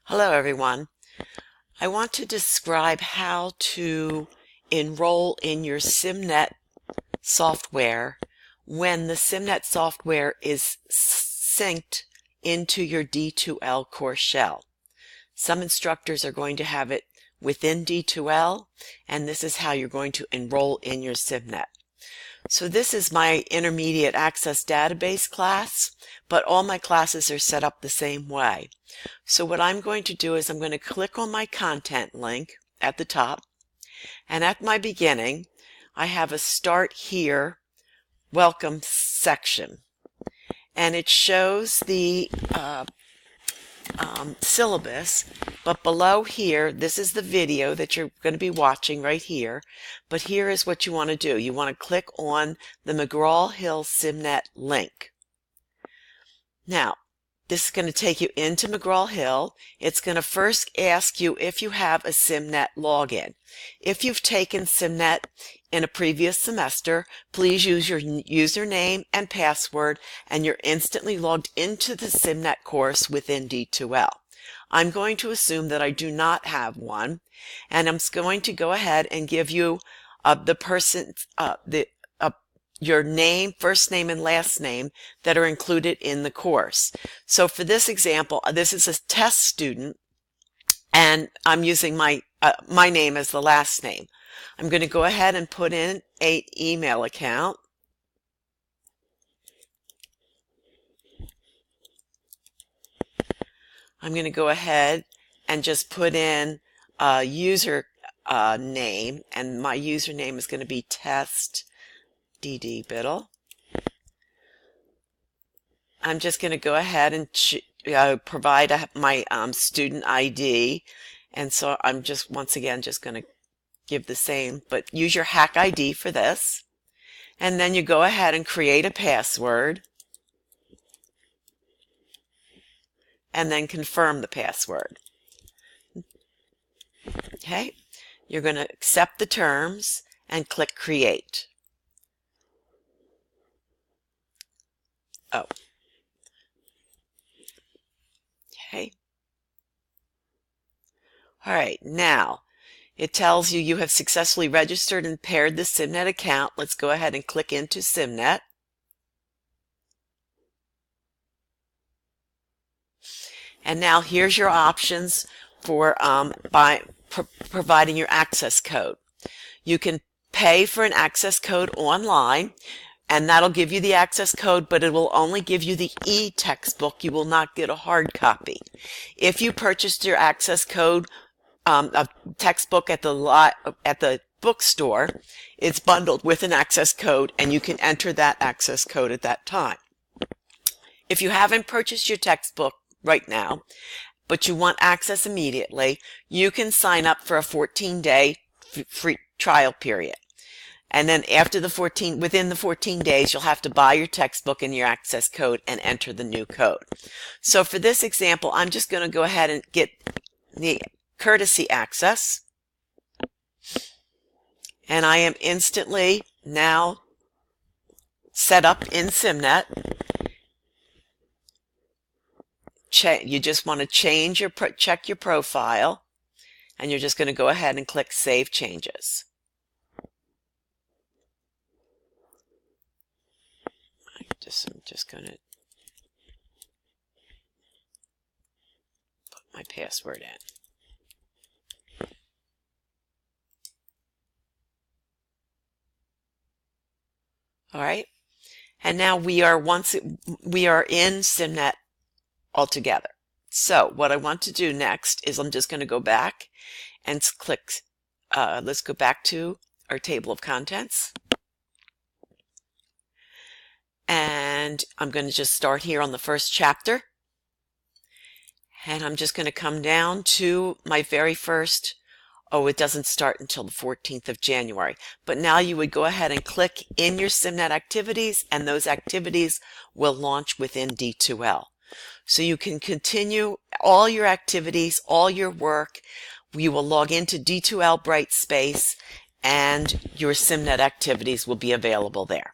Hello everyone. I want to describe how to enroll in your SIMnet software when the SIMnet software is synced into your D2L course shell. Some instructors are going to have it within D2L, and this is how you're going to enroll in your SIMnet. So this is my intermediate access database class, but all my classes are set up the same way. So what I'm going to do is I'm going to click on my content link at the top, and at my beginning I have a Start Here Welcome section, and it shows the syllabus, but below here, this is the video that you're going to be watching right here, but here is what you want to do. You want to click on the McGraw-Hill SIMnet link. Now, this is going to take you into McGraw-Hill. It's going to first ask you if you have a SIMnet login. If you've taken SIMnet in a previous semester, please use your username and password and you're instantly logged into the SIMnet course within D2L. I'm going to assume that I do not have one, and I'm going to go ahead and give you your name, first name and last name that are included in the course. So for this example, this is a test student, and I'm using my name as the last name. I'm going to go ahead and put in an email account. I'm going to go ahead and just put in a user name, and my username is going to be test DD Biddle. I'm just going to go ahead and provide my student ID, and so I'm just once again just going to give the same, but use your hack ID for this, and then you go ahead and create a password and then confirm the password. Okay, you're going to accept the terms and click create. Okay. All right, now it tells you have successfully registered and paired the SIMnet account. Let's go ahead and click into SIMnet. And now here's your options for providing your access code. You can pay for an access code online, and that'll give you the access code, but it will only give you the e-textbook. You will not get a hard copy. If you purchased your access code, a textbook at the bookstore, it's bundled with an access code, and you can enter that access code at that time. If you haven't purchased your textbook right now, but you want access immediately, you can sign up for a 14-day free trial period. And then after within the 14 days, you'll have to buy your textbook and your access code and enter the new code. So for this example, I'm just going to go ahead and get the courtesy access. And I am instantly now set up in SIMnet. You just want to check your profile, and you're just going to go ahead and click Save Changes. I'm just going to put my password in. All right, and now we are in SIMnet altogether. So what I want to do next is I'm just going to go back and click. Let's go back to our table of contents. And I'm going to just start here on the first chapter. And I'm just going to come down to my very first, it doesn't start until the 14th of January. But now you would go ahead and click in your SIMnet activities, and those activities will launch within D2L. So you can continue all your activities, all your work. You will log into D2L Brightspace, and your SIMnet activities will be available there.